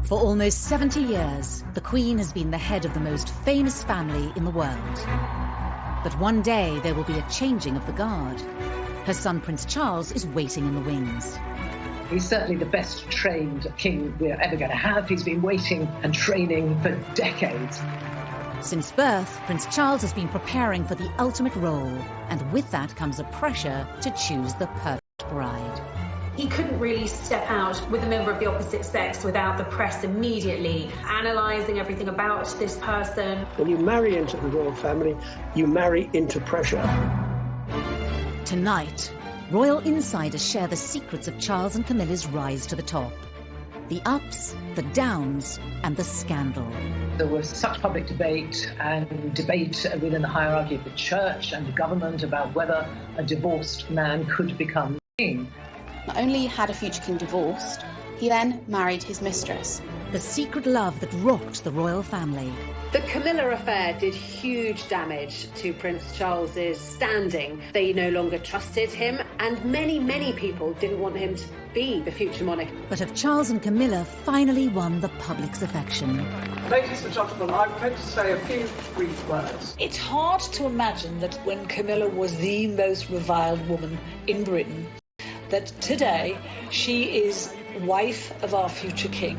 For almost 70 years, the Queen has been the head of the most famous family in the world. But one day there will be a changing of the guard. Her son Prince Charles is waiting in the wings. He's certainly the best trained king we're ever going to have. He's been waiting and training for decades. Since birth, Prince Charles has been preparing for the ultimate role, and with that comes a pressure to choose the perfect bride. He couldn't really step out with a member of the opposite sex without the press immediately analysing everything about this person. When you marry into the royal family, you marry into pressure. Tonight, royal insiders share the secrets of Charles and Camilla's rise to the top. The ups, the downs, and the scandal. There was such public debate within the hierarchy of the church and the government about whether a divorced man could become king. Not only had a future king divorced, he then married his mistress. The secret love that rocked the royal family. The Camilla affair did huge damage to Prince Charles's standing. They no longer trusted him, and many, many people didn't want him to be the future monarch. But have Charles and Camilla finally won the public's affection? Ladies and gentlemen, I'm going to say a few brief words. It's hard to imagine that when Camilla was the most reviled woman in Britain, that today she is wife of our future king.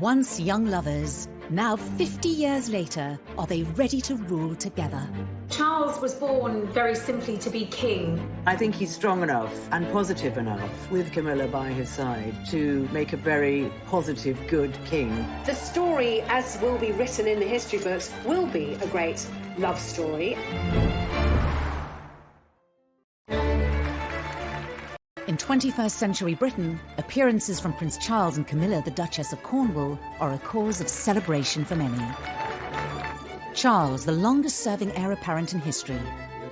Once young lovers, now 50 years later, are they ready to rule together? Charles was born very simply to be king. I think he's strong enough and positive enough, with Camilla by his side, to make a very positive, good king. The story, as will be written in the history books, will be a great love story. In 21st century Britain, appearances from Prince Charles and Camilla, the Duchess of Cornwall, are a cause of celebration for many. Charles, the longest-serving heir apparent in history,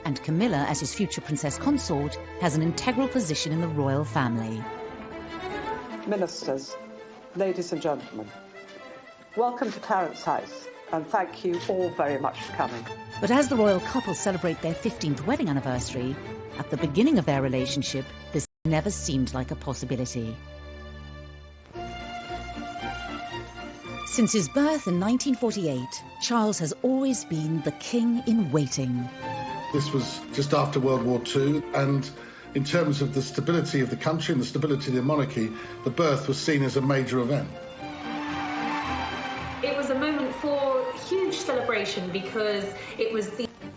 and Camilla, as his future princess consort, has an integral position in the royal family. Ministers, ladies and gentlemen, welcome to Clarence House, and thank you all very much for coming. But as the royal couple celebrate their 15th wedding anniversary, at the beginning of their relationship, this never seemed like a possibility. Since his birth in 1948, Charles has always been the king in waiting. This was just after World War II, and in terms of the stability of the country and the stability of the monarchy, the birth was seen as a major event. It was a moment for huge celebration because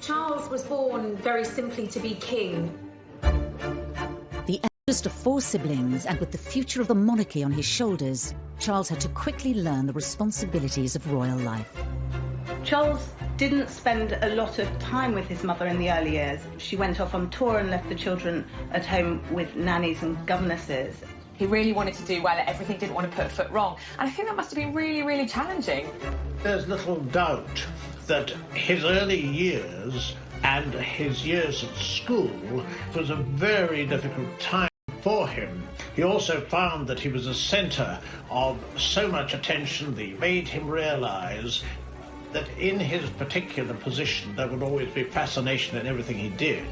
Charles was born very simply to be king. The eldest of 4 siblings, and with the future of the monarchy on his shoulders, Charles had to quickly learn the responsibilities of royal life. Charles didn't spend a lot of time with his mother in the early years. She went off on tour and left the children at home with nannies and governesses. He really wanted to do well at everything, didn't want to put a foot wrong. And I think that must have been really, really challenging. There's little doubt that his early years and his years at school was a very difficult time for him. He also found that he was a centre of so much attention that made him realise that in his particular position there would always be fascination in everything he did.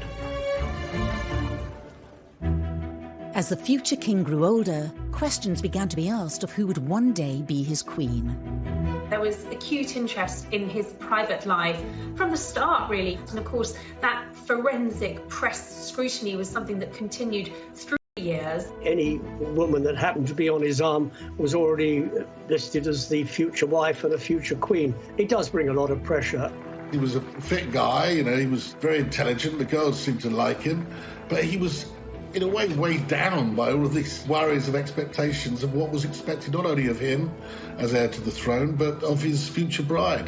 As the future king grew older, questions began to be asked of who would one day be his queen. There was acute interest in his private life from the start, really. And of course, that forensic press scrutiny was something that continued through the years. Any woman that happened to be on his arm was already listed as the future wife and a future queen. It does bring a lot of pressure. He was a fit guy, he was very intelligent. The girls seemed to like him, but he was in a way weighed down by all of these worries of expectations of what was expected not only of him as heir to the throne, but of his future bride.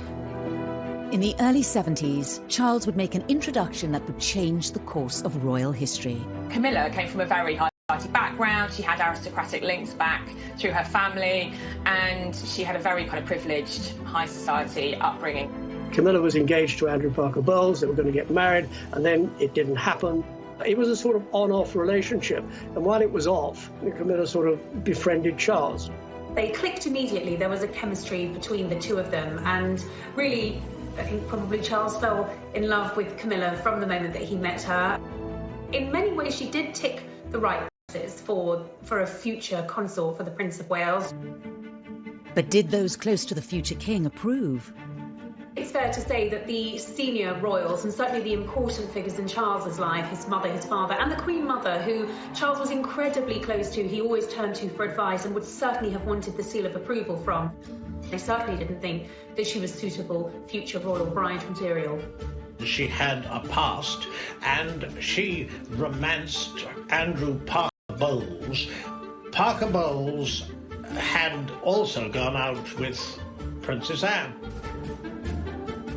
In the early 70s, Charles would make an introduction that would change the course of royal history. Camilla came from a very high society background. She had aristocratic links back through her family, and she had a very kind of privileged high society upbringing. Camilla was engaged to Andrew Parker Bowles. They were going to get married, and then it didn't happen. It was a sort of on-off relationship, and while it was off, Camilla sort of befriended Charles. They clicked immediately. There was a chemistry between the two of them, and really, I think probably Charles fell in love with Camilla from the moment that he met her. In many ways, she did tick the right boxes for a future consort for the Prince of Wales. But did those close to the future king approve? It's fair to say that the senior royals, and certainly the important figures in Charles's life, his mother, his father, and the Queen Mother, who Charles was incredibly close to, he always turned to for advice and would certainly have wanted the seal of approval from. They certainly didn't think that she was suitable future royal bride material. She had a past, and she romanced Andrew Parker Bowles. Parker Bowles had also gone out with Princess Anne.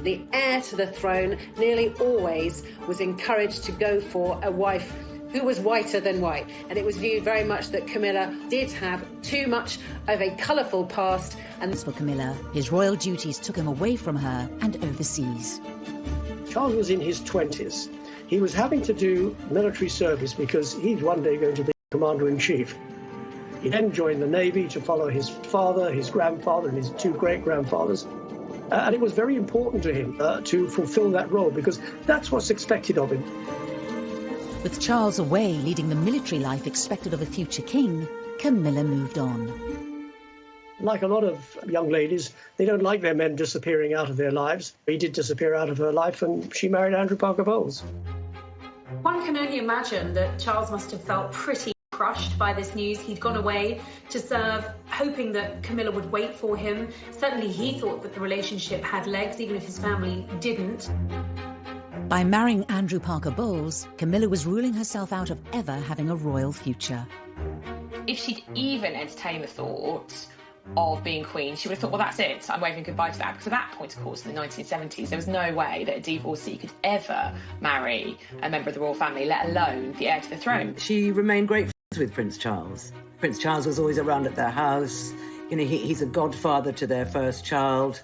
The heir to the throne nearly always was encouraged to go for a wife who was whiter than white, and it was viewed very much that Camilla did have too much of a colourful past. And as for Camilla, his royal duties took him away from her and overseas. Charles was in his 20s. He was having to do military service because he's one day going to be commander-in-chief. He then joined the Navy to follow his father, his grandfather, and his two great-grandfathers. And it was very important to him to fulfill that role because that's what's expected of him. With Charles away leading the military life expected of a future king, Camilla moved on. Like a lot of young ladies, they don't like their men disappearing out of their lives. He did disappear out of her life and she married Andrew Parker Bowles. One can only imagine that Charles must have felt pretty crushed by this news. He'd gone away to serve, hoping that Camilla would wait for him. Certainly he thought that the relationship had legs, even if his family didn't. By marrying Andrew Parker Bowles, Camilla was ruling herself out of ever having a royal future. If she'd even entertained the thought of being queen, she would have thought, well, that's it, I'm waving goodbye to that. Because at that point, of course, in the 1970s, there was no way that a divorcee could ever marry a member of the royal family, let alone the heir to the throne. She remained great friends with Prince Charles. Prince Charles was always around at their house. You know, he's a godfather to their first child.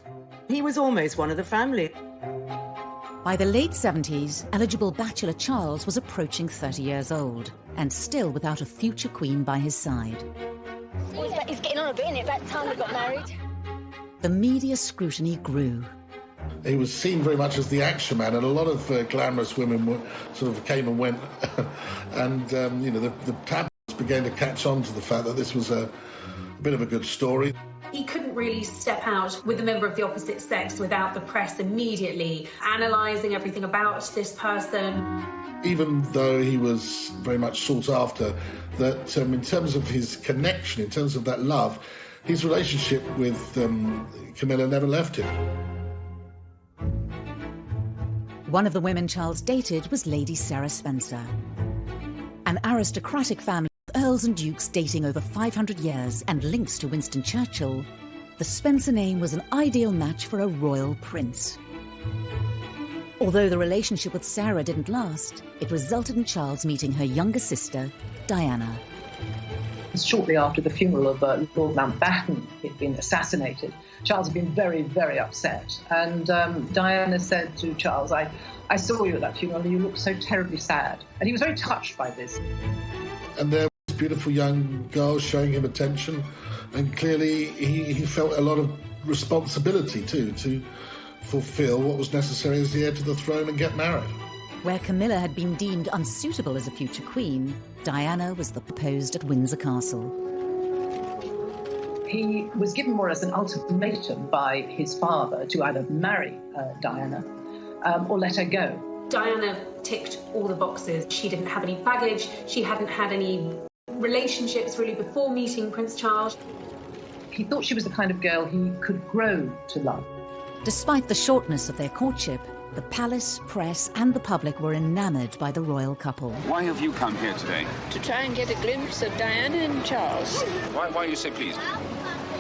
He was almost one of the family. By the late 70s, eligible bachelor Charles was approaching 30 years old and still without a future queen by his side. He's getting on a bit, isn't it? About time we got married. The media scrutiny grew. He was seen very much as the action man, and a lot of glamorous women sort of came and went. And, you know, the tabloids began to catch on to the fact that this was a bit of a good story. He couldn't really step out with a member of the opposite sex without the press immediately analysing everything about this person. Even though he was very much sought after, that in terms of his connection, in terms of that love, his relationship with Camilla never left him. One of the women Charles dated was Lady Sarah Spencer. An aristocratic family with earls and dukes dating over 500 years and links to Winston Churchill, the Spencer name was an ideal match for a royal prince. Although the relationship with Sarah didn't last, it resulted in Charles meeting her younger sister, Diana. Shortly after the funeral of Lord Mountbatten had been assassinated, Charles had been very, very upset. And Diana said to Charles, I saw you at that funeral and you looked so terribly sad. And he was very touched by this. And there was beautiful young girls showing him attention. And clearly he felt a lot of responsibility, too, to fulfil what was necessary as the heir to the throne and get married. Where Camilla had been deemed unsuitable as a future queen, Diana was the proposed at Windsor Castle. He was given more as an ultimatum by his father to either marry Diana or let her go. Diana ticked all the boxes. She didn't have any baggage. She hadn't had any relationships really before meeting Prince Charles. He thought she was the kind of girl he could grow to love. Despite the shortness of their courtship, the palace, press and the public were enamoured by the royal couple. Why have you come here today? To try and get a glimpse of Diana and Charles. Why you say please?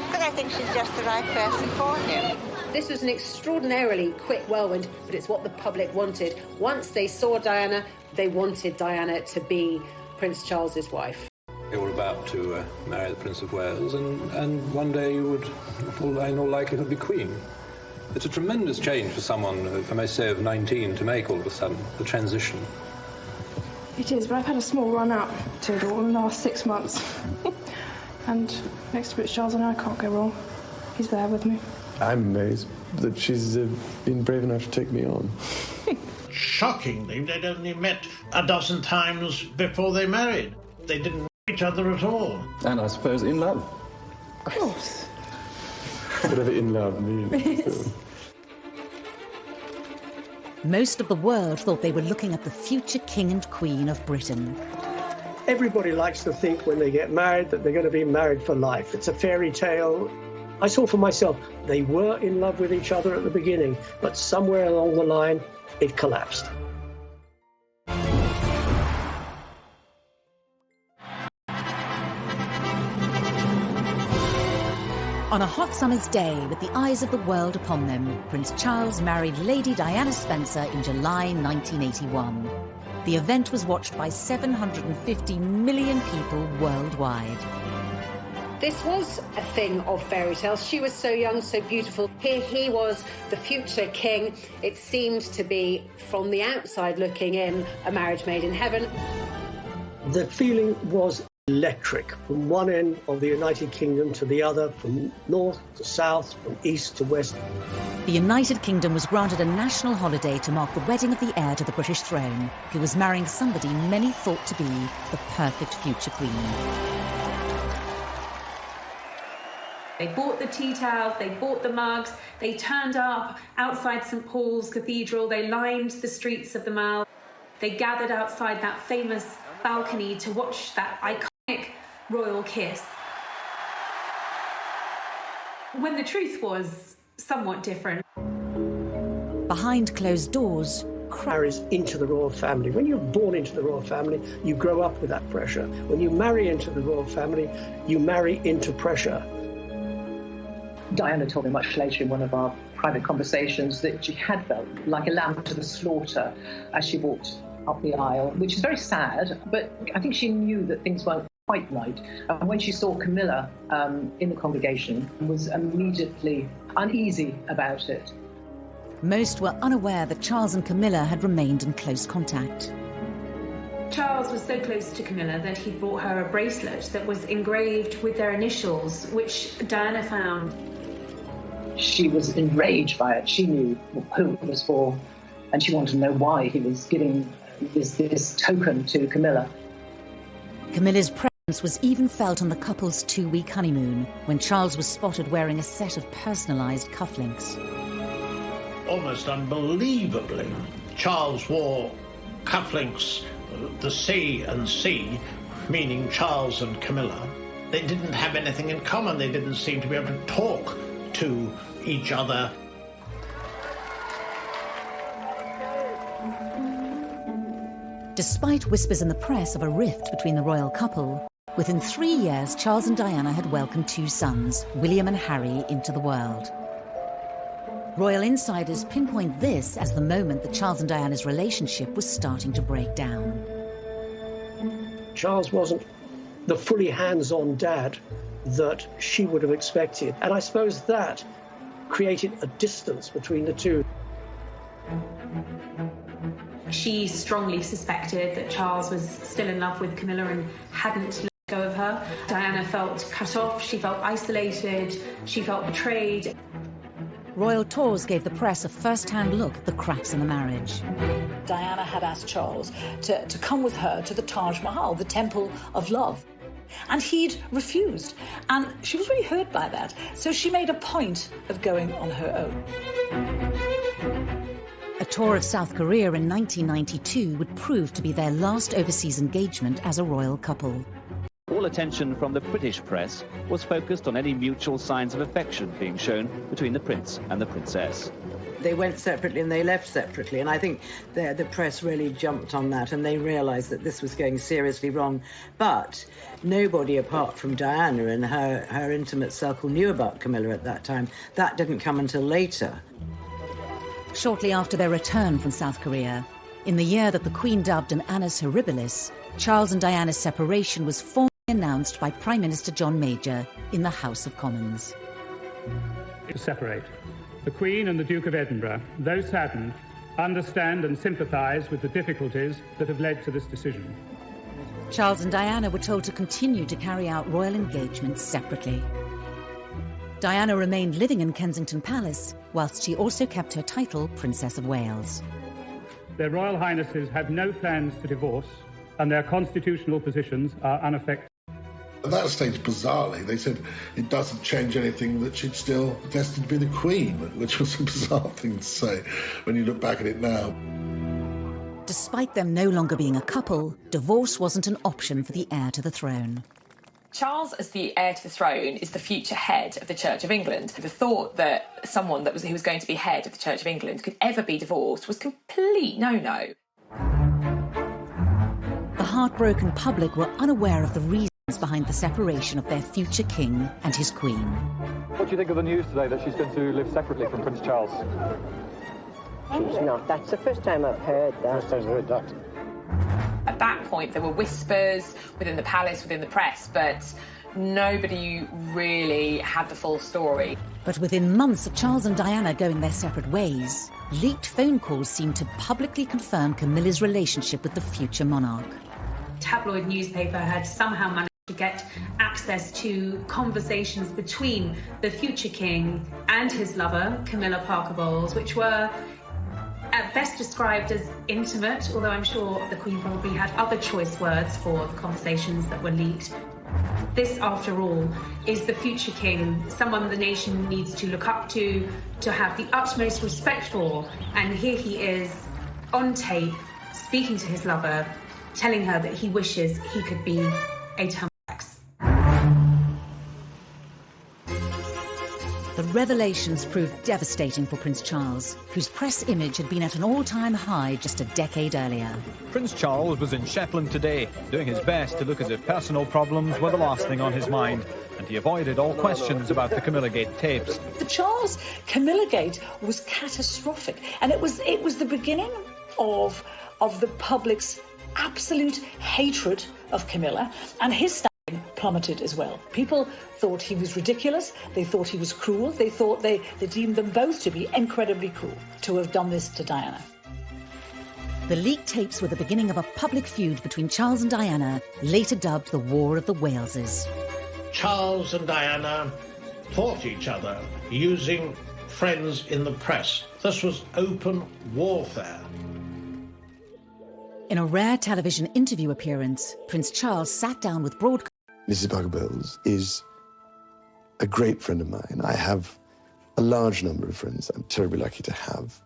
Because I think she's just the right person for him. This was an extraordinarily quick whirlwind, but it's what the public wanted. Once they saw Diana, they wanted Diana to be Prince Charles's wife. They were about to marry the Prince of Wales, and one day you would, in all likelihood, be Queen. It's a tremendous change for someone, if I may say, of 19 to make all of a sudden, the transition. It is, but I've had a small run out to it all in the last 6 months. And next to Prince Charles and I can't go wrong. He's there with me. I'm amazed that she's been brave enough to take me on. Shockingly, they'd only met a dozen times before they married. They didn't know each other at all. And I suppose in love. Of course. Whatever in love means. So. Most of the world thought they were looking at the future King and Queen of Britain. Everybody likes to think when they get married that they're going to be married for life. It's a fairy tale. I saw for myself, they were in love with each other at the beginning, but somewhere along the line, it collapsed. On a hot summer's day, with the eyes of the world upon them, Prince Charles married Lady Diana Spencer in July 1981. The event was watched by 750 million people worldwide. This was a thing of fairy tales. She was so young, so beautiful. Here he was, the future king. It seemed to be, from the outside looking in, a marriage made in heaven. The feeling was electric, from one end of the United Kingdom to the other, from north to south, from east to west. The United Kingdom was granted a national holiday to mark the wedding of the heir to the British throne, who was marrying somebody many thought to be the perfect future queen. They bought the tea towels, they bought the mugs, they turned up outside St Paul's Cathedral, they lined the streets of the Mall, they gathered outside that famous balcony to watch that iconic royal kiss. When the truth was somewhat different. Behind closed doors, marries into the royal family. When you're born into the royal family, you grow up with that pressure. When you marry into the royal family, you marry into pressure. Diana told me much later in one of our private conversations that she had felt like a lamb to the slaughter as she walked up the aisle, which is very sad, but I think she knew that things weren't quite right. And when she saw Camilla in the congregation, was immediately uneasy about it. Most were unaware that Charles and Camilla had remained in close contact. Charles was so close to Camilla that he bought her a bracelet that was engraved with their initials, which Diana found. She was enraged by it. She knew who it was for, and she wanted to know why he was giving this token to Camilla. Camilla's presence was even felt on the couple's 2-week honeymoon, when Charles was spotted wearing a set of personalised cufflinks. Almost unbelievably, Charles wore cufflinks, the C and C, meaning Charles and Camilla. They didn't have anything in common. They didn't seem to be able to talk to each other. Despite whispers in the press of a rift between the royal couple, within 3 years Charles and Diana had welcomed 2 sons, William and Harry, into the world. Royal insiders pinpoint this as the moment that Charles and Diana's relationship was starting to break down. Charles wasn't the fully hands-on dad that she would have expected, and I suppose that created a distance between the two. She strongly suspected that Charles was still in love with Camilla and hadn't let go of her. Diana felt cut off, she felt isolated, she felt betrayed. Royal tours gave the press a first-hand look at the cracks in the marriage. Diana had asked Charles to come with her to the Taj Mahal, the Temple of Love. And he'd refused. And she was really hurt by that. So she made a point of going on her own. A tour of South Korea in 1992 would prove to be their last overseas engagement as a royal couple. All attention from the British press was focused on any mutual signs of affection being shown between the prince and the princess. They went separately and they left separately, and I think the press really jumped on that and they realised that this was going seriously wrong. But nobody apart from Diana and her intimate circle knew about Camilla at that time. That didn't come until later. Shortly after their return from South Korea, in the year that the Queen dubbed an annus horribilis, Charles and Diana's separation was formally announced by Prime Minister John Major in the House of Commons. To separate. The Queen and the Duke of Edinburgh, though saddened, understand and sympathise with the difficulties that have led to this decision. Charles and Diana were told to continue to carry out royal engagements separately. Diana remained living in Kensington Palace, whilst she also kept her title Princess of Wales. Their Royal Highnesses have no plans to divorce, and their constitutional positions are unaffected. At that stage, bizarrely, they said it doesn't change anything, that she's still destined to be the Queen, which was a bizarre thing to say when you look back at it now. Despite them no longer being a couple, divorce wasn't an option for the heir to the throne. Charles, as the heir to the throne, is the future head of the Church of England. The thought that someone who was going to be head of the Church of England could ever be divorced was complete no-no. The heartbroken public were unaware of the reasons behind the separation of their future king and his queen. What do you think of the news today that she's going to live separately from Prince Charles? She's not. That's the first time I've heard that. First time I've heard that. At that point, there were whispers within the palace, within the press, but nobody really had the full story. But within months of Charles and Diana going their separate ways, leaked phone calls seemed to publicly confirm Camilla's relationship with the future monarch. Tabloid newspaper had somehow managed to get access to conversations between the future king and his lover, Camilla Parker Bowles, which were at best described as intimate, although I'm sure the Queen probably had other choice words for the conversations that were leaked. This, after all, is the future king, someone the nation needs to look up to have the utmost respect for. And here he is, on tape, speaking to his lover, telling her that he wishes he could be a Tamil. The revelations proved devastating for Prince Charles, whose press image had been at an all-time high just a decade earlier. Prince Charles was in Shetland today, doing his best to look as if personal problems were the last thing on his mind, and he avoided all questions about the Camilla Gate tapes. The Charles-Camilla Gate was catastrophic, and it was the beginning of the public's absolute hatred of Camilla, and his standing plummeted as well. People thought he was ridiculous, they thought he was cruel, they deemed them both to be incredibly cruel to have done this to Diana. The leaked tapes were the beginning of a public feud between Charles and Diana, later dubbed the War of the Waleses. Charles and Diana fought each other using friends in the press. This was open warfare. In a rare television interview appearance, Prince Charles sat down with broadcasters. Mrs. Parker Bowles is a great friend of mine. I have a large number of friends. I'm terribly lucky to have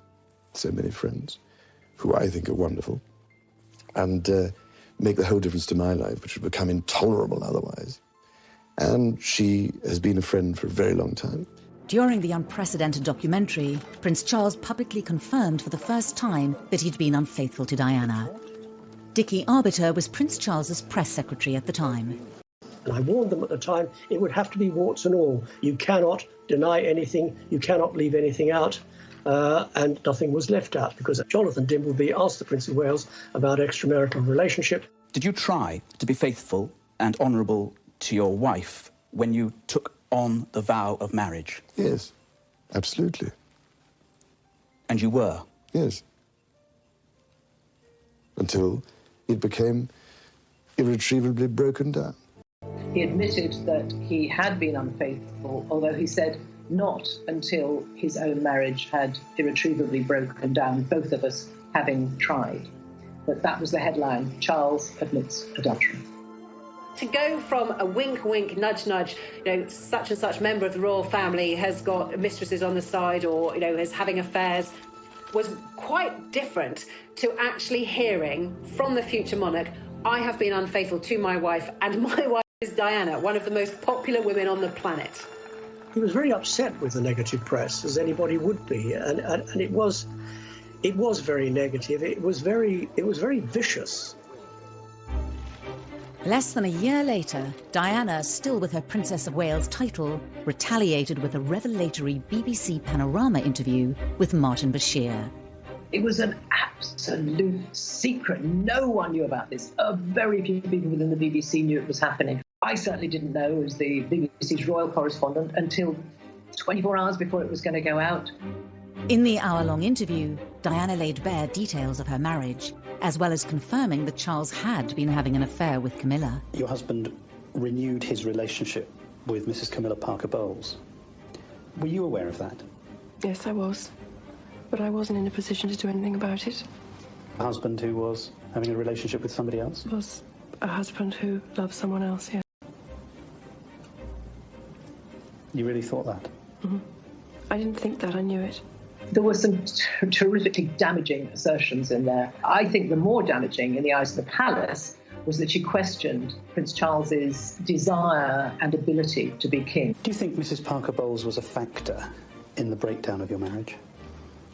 so many friends who I think are wonderful and make the whole difference to my life, which would become intolerable otherwise. And she has been a friend for a very long time. During the unprecedented documentary, Prince Charles publicly confirmed for the first time that he'd been unfaithful to Diana. Dickie Arbiter was Prince Charles's press secretary at the time. And I warned them at the time, it would have to be warts and all. You cannot deny anything, you cannot leave anything out, and nothing was left out, because Jonathan Dimbleby asked the Prince of Wales about extramarital relationship. Did you try to be faithful and honourable to your wife when you took on the vow of marriage? Yes, absolutely. And you were? Yes. Until it became irretrievably broken down. He admitted that he had been unfaithful, although he said not until his own marriage had irretrievably broken down, both of us having tried. But that was the headline: Charles admits adultery. To go from a wink, wink, nudge, nudge, such and such member of the royal family has got mistresses on the side or, is having affairs, was quite different to actually hearing from the future monarch, I have been unfaithful to my wife, and my wife is Diana, one of the most popular women on the planet. He was very upset with the negative press, as anybody would be, and it was very negative. It was very vicious. Less than a year later, Diana, still with her Princess of Wales title, retaliated with a revelatory BBC Panorama interview with Martin Bashir. It was an absolute secret. No one knew about this. Very few people within the BBC knew it was happening. I certainly didn't know, as the BBC's royal correspondent, until 24 hours before it was going to go out. In the hour-long interview, Diana laid bare details of her marriage, as well as confirming that Charles had been having an affair with Camilla. Your husband renewed his relationship with Mrs. Camilla Parker Bowles. Were you aware of that? Yes, I was. But I wasn't in a position to do anything about it. A husband who was having a relationship with somebody else? Was a husband who loved someone else, yes. You really thought that? Mm-hmm. I didn't think that, I knew it. There were some terrifically damaging assertions in there. I think the more damaging in the eyes of the palace was that she questioned Prince Charles's desire and ability to be king. Do you think Mrs. Parker Bowles was a factor in the breakdown of your marriage?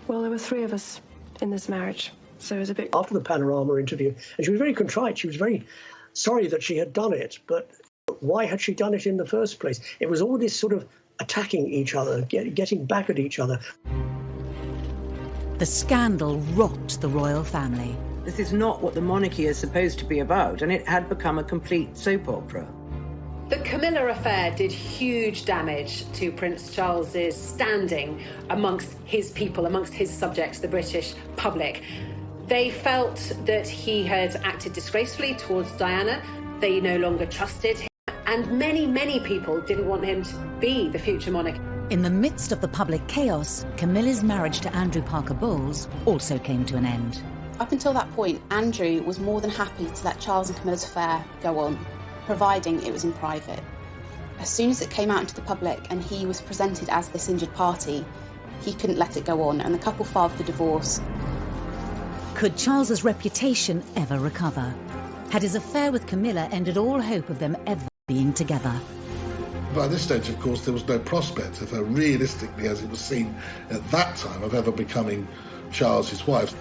Well, there were 3 of us in this marriage, so it was a bit... After the Panorama interview, and she was very contrite, she was very sorry that she had done it, but why had she done it in the first place? It was all this sort of attacking each other, getting back at each other. The scandal rocked the royal family. This is not what the monarchy is supposed to be about, and it had become a complete soap opera. The Camilla affair did huge damage to Prince Charles's standing amongst his people, amongst his subjects, the British public. They felt that he had acted disgracefully towards Diana. They no longer trusted him. And many, many people didn't want him to be the future monarch. In the midst of the public chaos, Camilla's marriage to Andrew Parker Bowles also came to an end. Up until that point, Andrew was more than happy to let Charles and Camilla's affair go on, providing it was in private. As soon as it came out into the public and he was presented as this injured party, he couldn't let it go on, and the couple filed for divorce. Could Charles's reputation ever recover? Had his affair with Camilla ended all hope of them ever being together? By this stage, of course, there was no prospect of her realistically, as it was seen at that time, of ever becoming Charles's wife.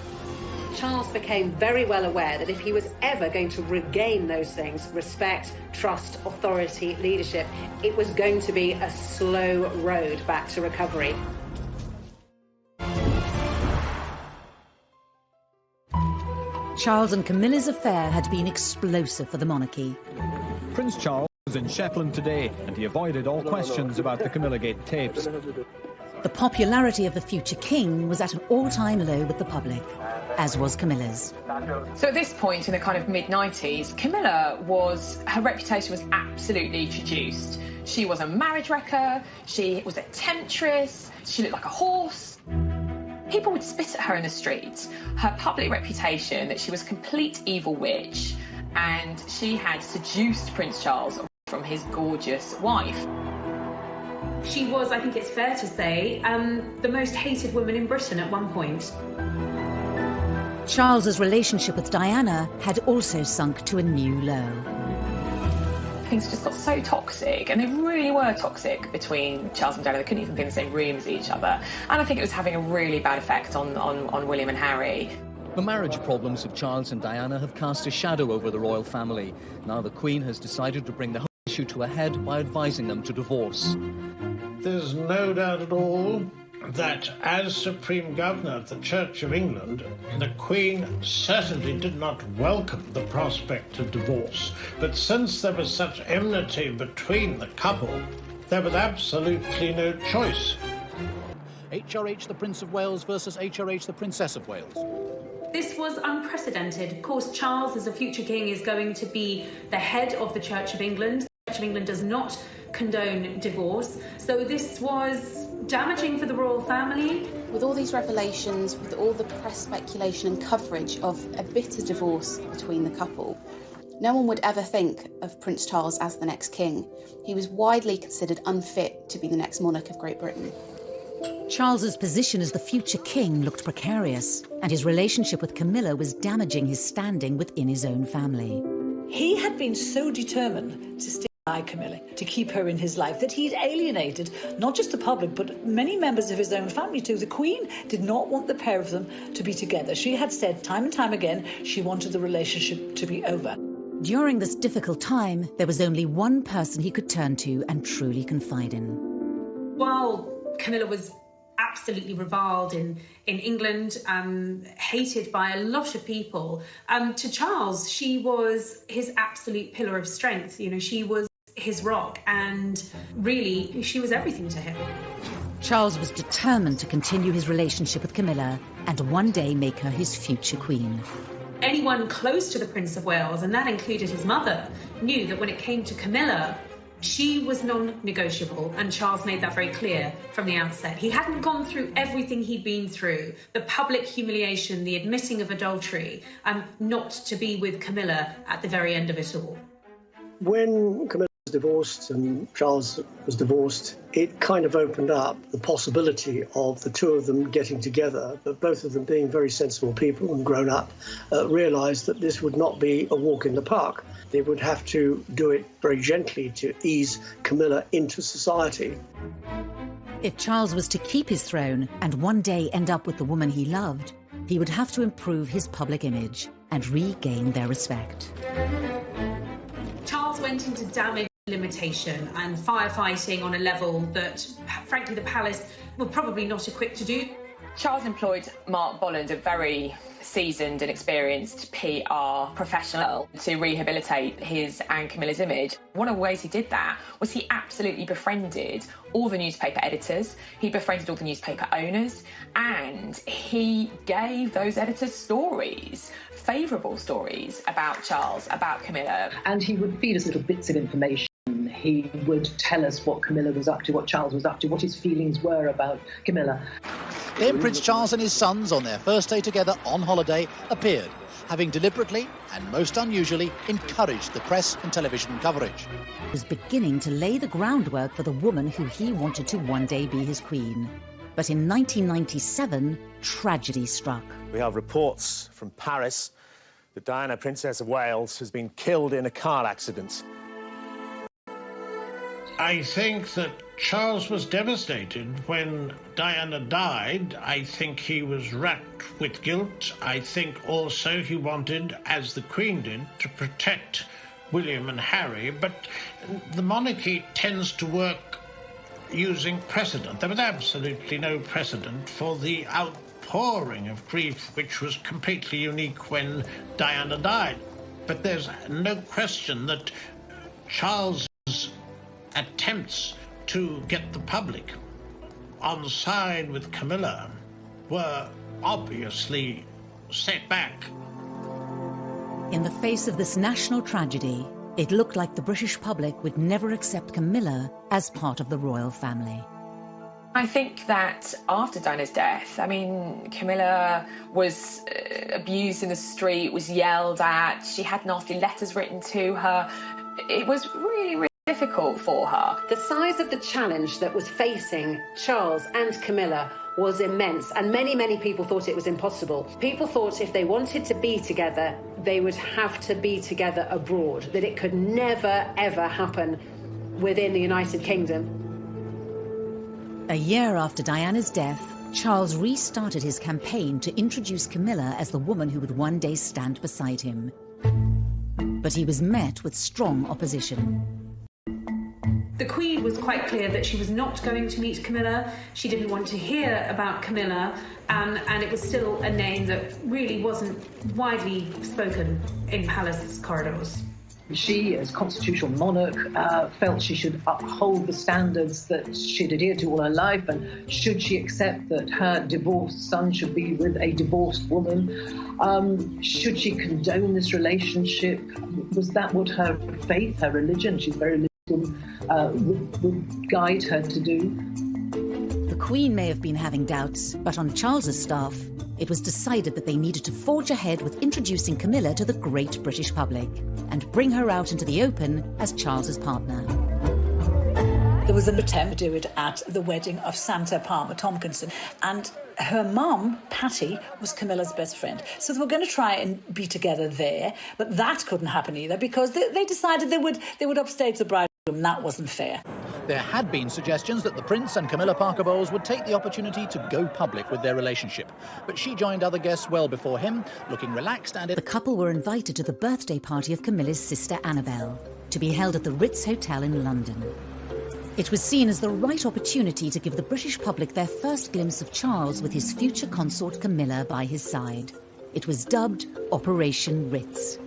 Charles became very well aware that if he was ever going to regain those things, respect, trust, authority, leadership, it was going to be a slow road back to recovery. Charles and Camilla's affair had been explosive for the monarchy. Prince Charles was in Shetland today, and he avoided all questions about the Camilla Gate tapes. The popularity of the future king was at an all-time low with the public, as was Camilla's. So at this point, in the kind of mid-90s, her reputation was absolutely traduced. She was a marriage wrecker, she was a temptress, she looked like a horse. People would spit at her in the streets. Her public reputation that she was a complete evil witch, and she had seduced Prince Charles from his gorgeous wife. She was, I think it's fair to say, the most hated woman in Britain at one point. Charles's relationship with Diana had also sunk to a new low. Things just got so toxic, and they really were toxic between Charles and Diana. They couldn't even be in the same room as each other. And I think it was having a really bad effect on William and Harry. The marriage problems of Charles and Diana have cast a shadow over the royal family. Now the Queen has decided to bring the whole issue to a head by advising them to divorce. There's no doubt at all that as Supreme Governor of the Church of England, the Queen certainly did not welcome the prospect of divorce. But since there was such enmity between the couple, there was absolutely no choice. HRH the Prince of Wales versus HRH the Princess of Wales. This was unprecedented. Of course, Charles, as a future king, is going to be the head of the Church of England. The Church of England does not condone divorce. So this was damaging for the royal family. With all these revelations, with all the press speculation and coverage of a bitter divorce between the couple, no one would ever think of Prince Charles as the next king. He was widely considered unfit to be the next monarch of Great Britain. Charles's position as the future king looked precarious, and his relationship with Camilla was damaging his standing within his own family. He had been so determined to stay by Camilla, to keep her in his life, that he'd alienated not just the public, but many members of his own family too. The Queen did not want the pair of them to be together. She had said time and time again she wanted the relationship to be over. During this difficult time, there was only one person he could turn to and truly confide in. While Camilla was absolutely reviled in England, hated by a lot of people, to Charles, she was his absolute pillar of strength. You know, she was his rock, and really, she was everything to him. Charles was determined to continue his relationship with Camilla and one day make her his future queen. Anyone close to the Prince of Wales, and that included his mother, knew that when it came to Camilla, she was non-negotiable, and Charles made that very clear from the outset. He hadn't gone through everything he'd been through, the public humiliation, the admitting of adultery, not to be with Camilla at the very end of it all. When Camilla was divorced and Charles was divorced, it kind of opened up the possibility of the two of them getting together, but both of them being very sensible people and grown up, realised that this would not be a walk in the park. They would have to do it very gently to ease Camilla into society. If Charles was to keep his throne and one day end up with the woman he loved, he would have to improve his public image and regain their respect. Charles went into damage limitation and firefighting on a level that, frankly, the palace were probably not equipped to do. Charles employed Mark Bolland, a very seasoned and experienced PR professional, to rehabilitate his and Camilla's image. One of the ways he did that was he absolutely befriended all the newspaper editors, he befriended all the newspaper owners, and he gave those editors stories, favourable stories about Charles, about Camilla. And he would feed us little bits of information. He would tell us what Camilla was up to, what Charles was up to, what his feelings were about Camilla. Then Prince Charles and his sons, on their first day together on holiday, appeared, having deliberately and most unusually encouraged the press and television coverage. He was beginning to lay the groundwork for the woman who he wanted to one day be his queen. But in 1997, tragedy struck. We have reports from Paris that Diana, Princess of Wales, has been killed in a car accident. I think that Charles was devastated when Diana died. I think he was racked with guilt. I think also he wanted, as the Queen did, to protect William and Harry. But the monarchy tends to work using precedent. There was absolutely no precedent for the outpouring of grief, which was completely unique when Diana died. But there's no question that Charles' attempts to get the public on side with Camilla were obviously set back. In the face of this national tragedy, it looked like the British public would never accept Camilla as part of the royal family. I think that after Diana's death, I mean, Camilla was abused in the street, was yelled at, she had nasty letters written to her. It was really difficult for her. The size of the challenge that was facing Charles and Camilla was immense, and many people thought it was impossible. People thought if they wanted to be together, they would have to be together abroad, that it could never, ever happen within the United Kingdom. A year after Diana's death, Charles restarted his campaign to introduce Camilla as the woman who would one day stand beside him. But he was met with strong opposition. The Queen was quite clear that she was not going to meet Camilla. She didn't want to hear about Camilla, and it was still a name that really wasn't widely spoken in palace corridors. She, as constitutional monarch, felt she should uphold the standards that she'd adhered to all her life, and should she accept that her divorced son should be with a divorced woman? Should she condone this relationship? Was that what her faith, her religion, she's very religious, would guide her to do? The Queen may have been having doubts, but on Charles's staff, it was decided that they needed to forge ahead with introducing Camilla to the great British public and bring her out into the open as Charles's partner. There was an attempt to do it at the wedding of Santa Palmer Tompkinson, and her mum, Patty, was Camilla's best friend. So they were going to try and be together there, but that couldn't happen either because they decided they would upstage the bride, and that wasn't fair. There had been suggestions that the Prince and Camilla Parker Bowles would take the opportunity to go public with their relationship, but she joined other guests well before him, looking relaxed and... The couple were invited to the birthday party of Camilla's sister Annabelle, to be held at the Ritz Hotel in London. It was seen as the right opportunity to give the British public their first glimpse of Charles with his future consort Camilla by his side. It was dubbed Operation Ritz.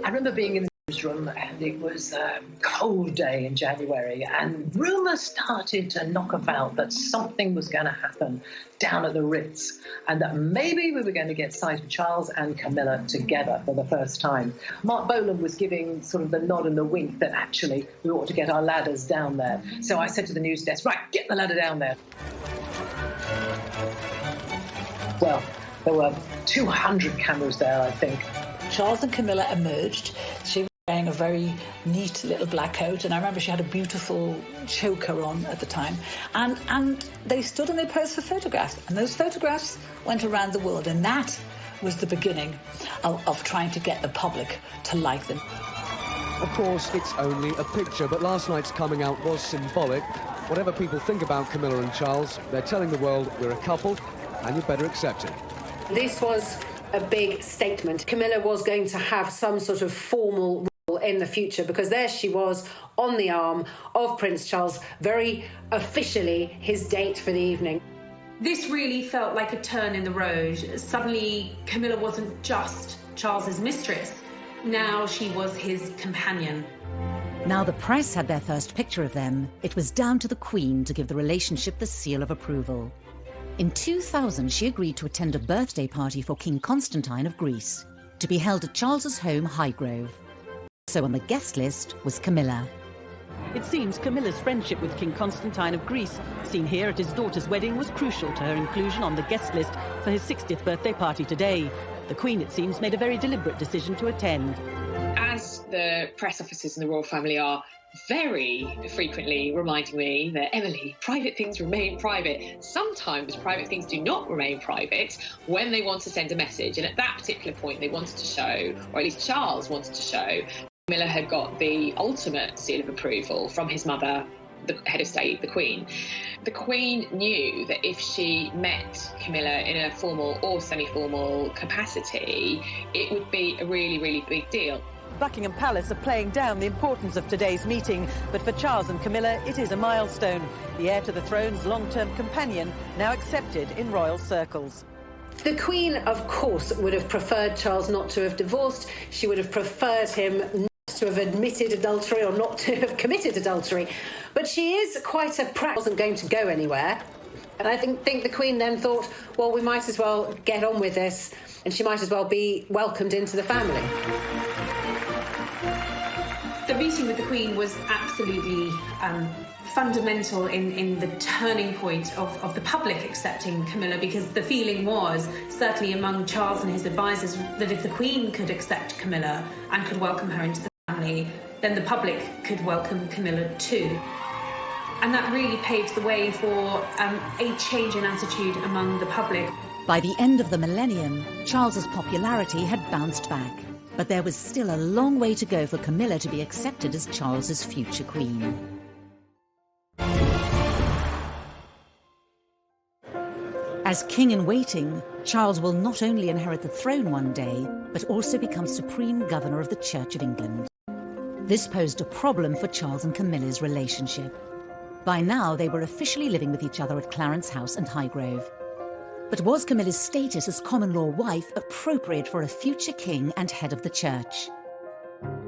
I remember being in the newsroom, and it was a cold day in January, and rumours started to knock about that something was going to happen down at the Ritz, and that maybe we were going to get sight of Charles and Camilla together for the first time. Mark Boland was giving sort of the nod and the wink that actually we ought to get our ladders down there. So I said to the news desk, right, get the ladder down there. Well, there were 200 cameras there, I think. Charles and Camilla emerged. She was wearing a very neat little black coat, and I remember she had a beautiful choker on at the time. And they stood and they posed for photographs, and those photographs went around the world, and that was the beginning of trying to get the public to like them. Of course, it's only a picture, but last night's coming out was symbolic. Whatever people think about Camilla and Charles, they're telling the world we're a couple, and you better accept it. This was a big statement. Camilla was going to have some sort of formal role in the future, because there she was on the arm of Prince Charles, very officially his date for the evening. This really felt like a turn in the road. Suddenly, Camilla wasn't just Charles's mistress. Now she was his companion. Now the press had their first picture of them, it was down to the Queen to give the relationship the seal of approval. In 2000, she agreed to attend a birthday party for King Constantine of Greece, to be held at Charles's home, Highgrove. So on the guest list was Camilla. It seems Camilla's friendship with King Constantine of Greece, seen here at his daughter's wedding, was crucial to her inclusion on the guest list for his 60th birthday party today. The Queen, it seems, made a very deliberate decision to attend. As the press officers in the royal family are very frequently reminding me that, Emily, private things remain private. Sometimes private things do not remain private when they want to send a message. And at that particular point, they wanted to show, or at least Charles wanted to show, Camilla had got the ultimate seal of approval from his mother, the head of state, the Queen. The Queen knew that if she met Camilla in a formal or semi-formal capacity, it would be a really, really big deal. Buckingham Palace are playing down the importance of today's meeting, but for Charles and Camilla, it is a milestone. The heir to the throne's long-term companion, now accepted in royal circles. The Queen, of course, would have preferred Charles not to have divorced. She would have preferred him not to have admitted adultery or not to have committed adultery. But she is quite a wasn't going to go anywhere. And I think the Queen then thought, well, we might as well get on with this, and she might as well be welcomed into the family. The meeting with the Queen was absolutely fundamental in the turning point of the public accepting Camilla, because the feeling was, certainly among Charles and his advisors, that if the Queen could accept Camilla and could welcome her into the family, then the public could welcome Camilla too. And that really paved the way for a change in attitude among the public. By the end of the millennium, Charles's popularity had bounced back. But there was still a long way to go for Camilla to be accepted as Charles's future queen. As king-in-waiting, Charles will not only inherit the throne one day, but also become supreme governor of the Church of England. This posed a problem for Charles and Camilla's relationship. By now, they were officially living with each other at Clarence House and Highgrove. But was Camilla's status as common-law wife appropriate for a future king and head of the church?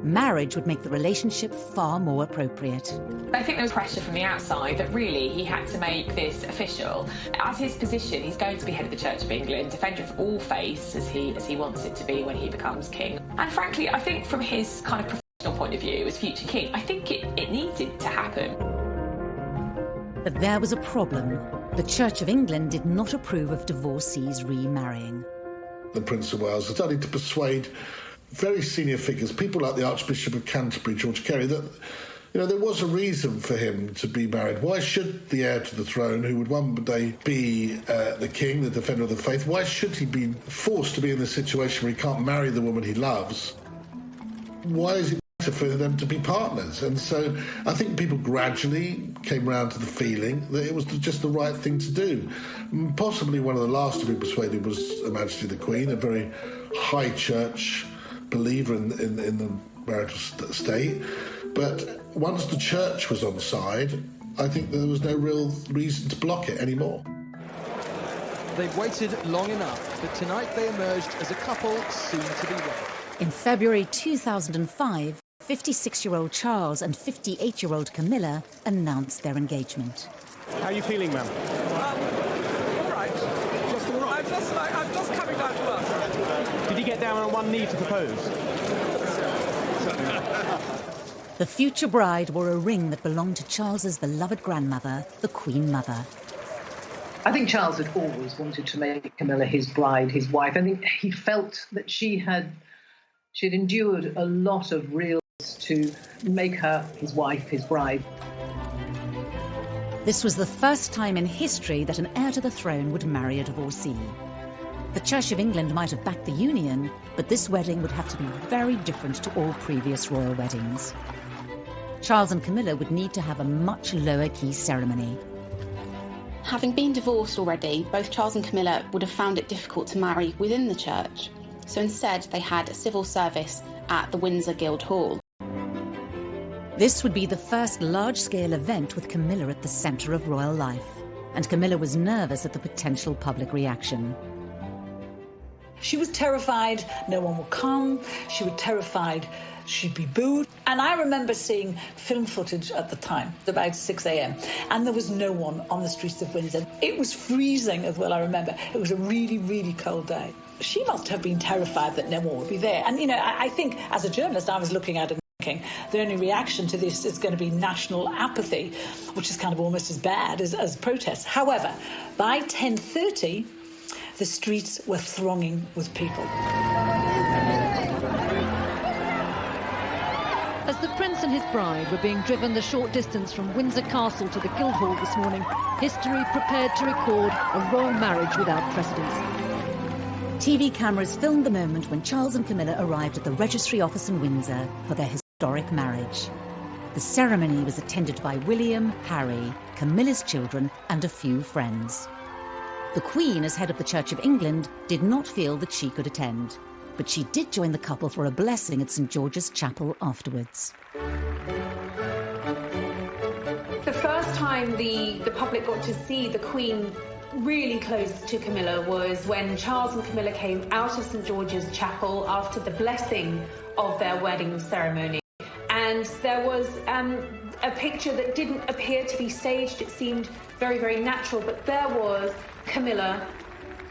Marriage would make the relationship far more appropriate. I think there was pressure from the outside that really he had to make this official. As his position, he's going to be head of the Church of England, defender of all faiths as he wants it to be when he becomes king. And frankly, I think from his kind of professional point of view as future king, I think it needed to happen. But there was a problem. The Church of England did not approve of divorcees remarrying. The Prince of Wales has started to persuade very senior figures, people like the Archbishop of Canterbury, George Carey, that there was a reason for him to be married. Why should the heir to the throne, who would one day be the king, the defender of the faith, why should he be forced to be in the situation where he can't marry the woman he loves? Why is it better for them to be partners? And so I think people gradually came round to the feeling that it was just the right thing to do. Possibly one of the last to be persuaded was Her Majesty the Queen, a very high church believer in the marital state. But once the church was on side, I think there was no real reason to block it anymore. They've waited long enough, but tonight they emerged as a couple soon to be wed. In February 2005, 56-year-old Charles and 58-year-old Camilla announced their engagement. How are you feeling, ma'am? All right. Just all right? I'm just coming down to earth. Did you get down on one knee to propose? The future bride wore a ring that belonged to Charles's beloved grandmother, the Queen Mother. I think Charles had always wanted to make Camilla his bride, his wife. I think he felt that she'd endured a lot of real to make her his wife, his bride. This was the first time in history that an heir to the throne would marry a divorcee. The Church of England might have backed the union, but this wedding would have to be very different to all previous royal weddings. Charles and Camilla would need to have a much lower-key ceremony. Having been divorced already, both Charles and Camilla would have found it difficult to marry within the church. So instead, they had a civil service at the Windsor Guildhall. This would be the first large-scale event with Camilla at the centre of royal life, and Camilla was nervous at the potential public reaction. She was terrified no one would come. She was terrified she'd be booed. And I remember seeing film footage at the time, about 6 a.m, and there was no one on the streets of Windsor. It was freezing as well, I remember. It was a really, really cold day. She must have been terrified that no one would be there. And, you know, I think as a journalist, I was looking at it thinking the only reaction to this is going to be national apathy, which is kind of almost as bad as protests. However, by 10:30, the streets were thronging with people. As the Prince and his bride were being driven the short distance from Windsor Castle to the Guildhall this morning, history prepared to record a royal marriage without precedent. TV cameras filmed the moment when Charles and Camilla arrived at the registry office in Windsor for their historic marriage. The ceremony was attended by William, Harry, Camilla's children, and a few friends. The Queen, as head of the Church of England, did not feel that she could attend, but she did join the couple for a blessing at St George's Chapel afterwards. The first time the public got to see the Queen really close to Camilla was when Charles and Camilla came out of St George's Chapel after the blessing of their wedding ceremony. And there was a picture that didn't appear to be staged. It seemed very, very natural, but there was Camilla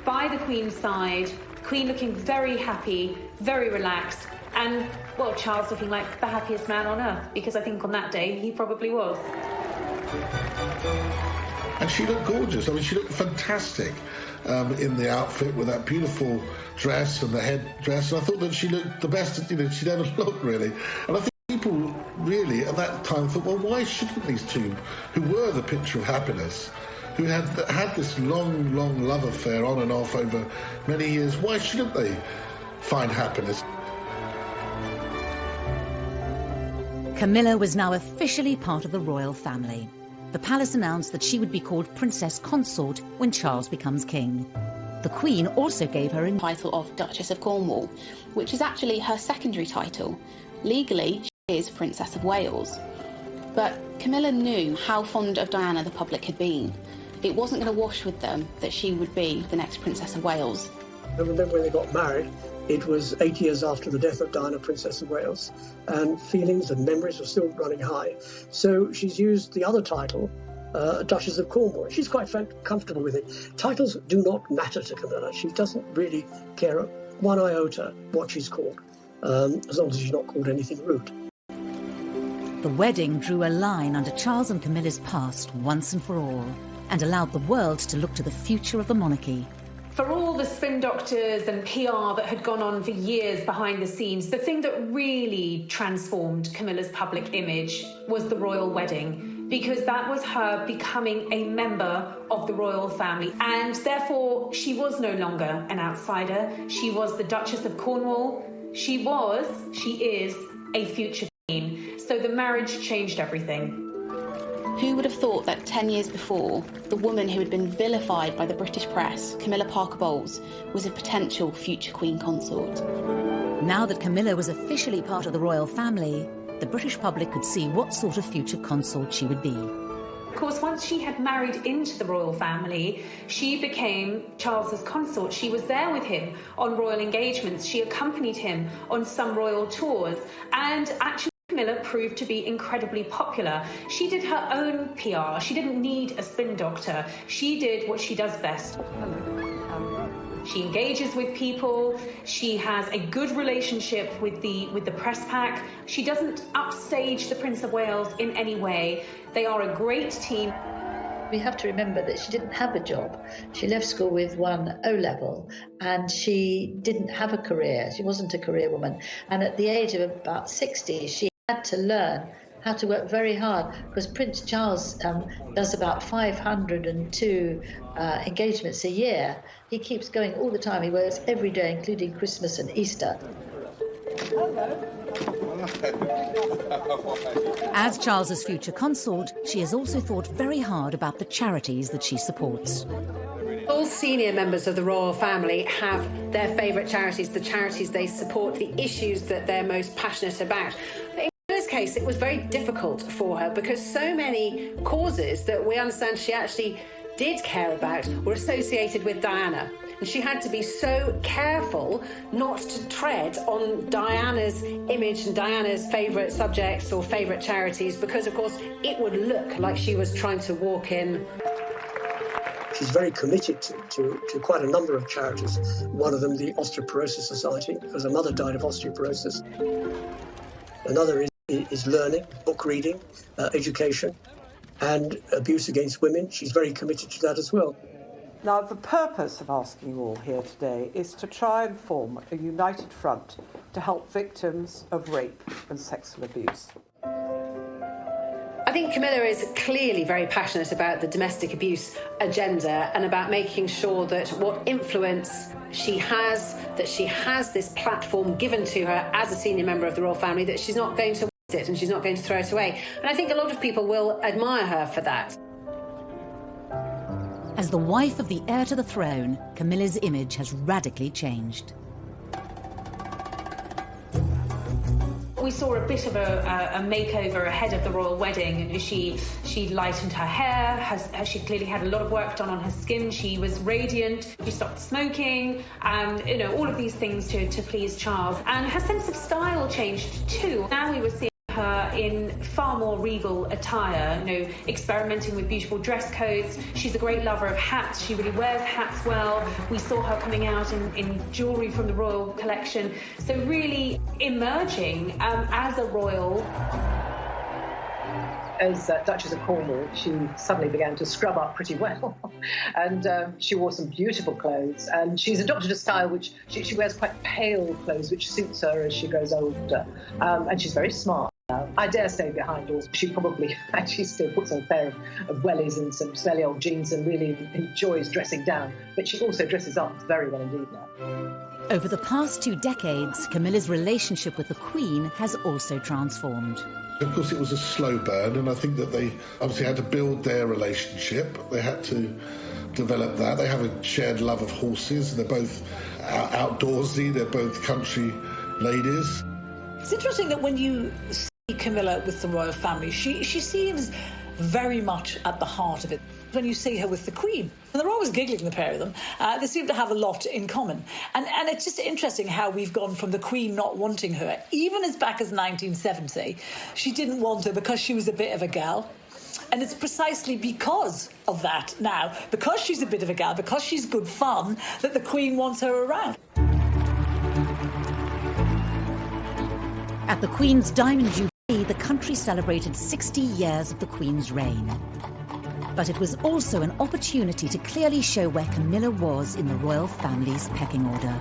by the Queen's side, the Queen looking very happy, very relaxed, and, well, Charles looking like the happiest man on earth, because I think on that day he probably was. And she looked gorgeous. I mean, she looked fantastic in the outfit with that beautiful dress and the headdress. And I thought that she looked the best, she'd ever looked, really. And I think people really at that time thought, well, why shouldn't these two, who were the picture of happiness, who had this long, long love affair on and off over many years, why shouldn't they find happiness? Camilla was now officially part of the royal family. The palace announced that she would be called Princess Consort when Charles becomes king. The Queen also gave her a title of Duchess of Cornwall, which is actually her secondary title. Legally, she is Princess of Wales. But Camilla knew how fond of Diana the public had been. It wasn't going to wash with them that she would be the next Princess of Wales. I remember when they got married, it was 8 years after the death of Diana, Princess of Wales, and feelings and memories were still running high. So she's used the other title, Duchess of Cornwall. She's quite comfortable with it. Titles do not matter to Camilla. She doesn't really care one iota what she's called, as long as she's not called anything rude. The wedding drew a line under Charles and Camilla's past once and for all, and allowed the world to look to the future of the monarchy. For all the spin doctors and PR that had gone on for years behind the scenes, the thing that really transformed Camilla's public image was the royal wedding, because that was her becoming a member of the royal family. And therefore, she was no longer an outsider. She was the Duchess of Cornwall. She is a future queen. So the marriage changed everything. Who would have thought that 10 years before, the woman who had been vilified by the British press, Camilla Parker Bowles, was a potential future Queen Consort? Now that Camilla was officially part of the royal family, the British public could see what sort of future consort she would be. Of course, once she had married into the royal family, she became Charles's consort. She was there with him on royal engagements. She accompanied him on some royal tours, and actually Camilla proved to be incredibly popular. She did her own PR. She didn't need a spin doctor. She did what she does best. She engages with people. She has a good relationship with the press pack. She doesn't upstage the Prince of Wales in any way. They are a great team. We have to remember that she didn't have a job. She left school with 1 O-level and she didn't have a career. She wasn't a career woman. And at the age of about 60, she Had to learn how to work very hard, because Prince Charles does about 502 engagements a year. He keeps going all the time. He works every day, including Christmas and Easter. As Charles's future consort, she has also thought very hard about the charities that she supports. All senior members of the royal family have their favourite charities, the charities they support, the issues that they're most passionate about. In Camilla's case, it was very difficult for her because so many causes that we understand she actually did care about were associated with Diana. And she had to be so careful not to tread on Diana's image and Diana's favourite subjects or favourite charities, because, of course, it would look like she was trying to walk in. She's very committed to quite a number of charities. One of them, the Osteoporosis Society, because her mother died of osteoporosis. Another is learning, book reading, education, and abuse against women. She's very committed to that as well. Now, the purpose of asking you all here today is to try and form a united front to help victims of rape and sexual abuse. I think Camilla is clearly very passionate about the domestic abuse agenda and about making sure that what influence she has, that she has this platform given to her as a senior member of the royal family, that she's not going to waste it and she's not going to throw it away. And I think a lot of people will admire her for that. As the wife of the heir to the throne, Camilla's image has radically changed. We saw a bit of a makeover ahead of the royal wedding, and she lightened her hair, she clearly had a lot of work done on her skin. She was radiant, she stopped smoking, all of these things to please Charles. And her sense of style changed too. Now we were seeing her in far more regal attire, experimenting with beautiful dress codes. She's a great lover of hats. She really wears hats well. We saw her coming out in jewellery from the royal collection. So really emerging as a royal. As Duchess of Cornwall, she suddenly began to scrub up pretty well. And she wore some beautiful clothes. And she's adopted a style which she wears quite pale clothes, which suits her as she grows older. And she's very smart. I dare say behind doors, she probably actually still puts on a pair of wellies and some smelly old jeans and really enjoys dressing down. But she also dresses up very well indeed now. Over the past 2 decades, Camilla's relationship with the Queen has also transformed. Of course, it was a slow burn, and I think that they obviously had to build their relationship. They had to develop that. They have a shared love of horses. They're both outdoorsy. They're both country ladies. It's interesting that when you see Camilla with the royal family, she seems very much at the heart of it. When you see her with the Queen, and they're always giggling, the pair of them, they seem to have a lot in common. And it's just interesting how we've gone from the Queen not wanting her, even as back as 1970, she didn't want her because she was a bit of a gal. And it's precisely because of that now, because she's a bit of a gal, because she's good fun, that the Queen wants her around. At the Queen's Diamond Jubilee, the country celebrated 60 years of the Queen's reign. But it was also an opportunity to clearly show where Camilla was in the royal family's pecking order.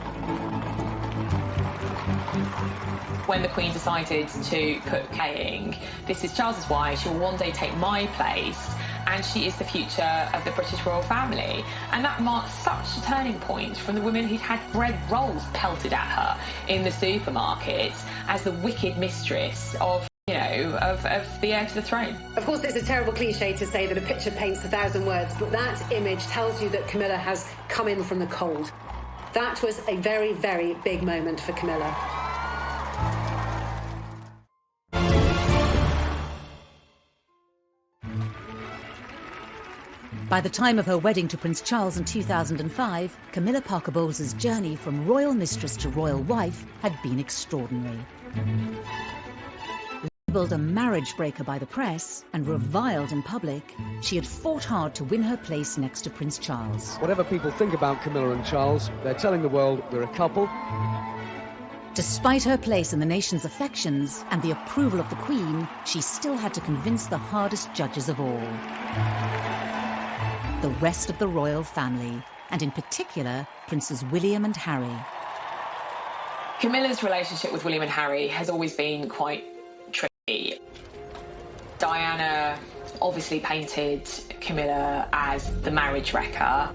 When the Queen decided to put saying, this is Charles's wife, she will one day take my place, and she is the future of the British royal family. And that marked such a turning point from the woman who'd had bread rolls pelted at her in the supermarket as the wicked mistress of the heir to the throne. Of course, it's a terrible cliche to say that a picture paints 1,000 words, but that image tells you that Camilla has come in from the cold. That was a very, very big moment for Camilla. By the time of her wedding to Prince Charles in 2005, Camilla Parker Bowles's journey from royal mistress to royal wife had been extraordinary. Labelled a marriage breaker by the press and reviled in public, she had fought hard to win her place next to Prince Charles. Whatever people think about Camilla and Charles, they're telling the world we're a couple. Despite her place in the nation's affections and the approval of the Queen, she still had to convince the hardest judges of all: the rest of the royal family, and in particular, Princes William and Harry. Camilla's relationship with William and Harry has always been quite tricky. Diana obviously painted Camilla as the marriage wrecker.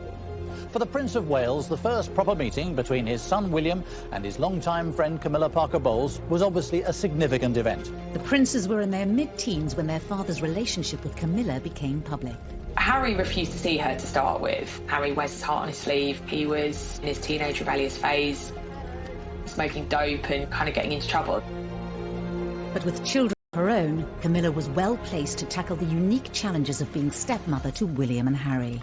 For the Prince of Wales, the first proper meeting between his son William and his longtime friend Camilla Parker Bowles was obviously a significant event. The princes were in their mid-teens when their father's relationship with Camilla became public. Harry refused to see her to start with. Harry wears his heart on his sleeve. He was in his teenage rebellious phase, smoking dope and kind of getting into trouble. But with children of her own, Camilla was well placed to tackle the unique challenges of being stepmother to William and Harry.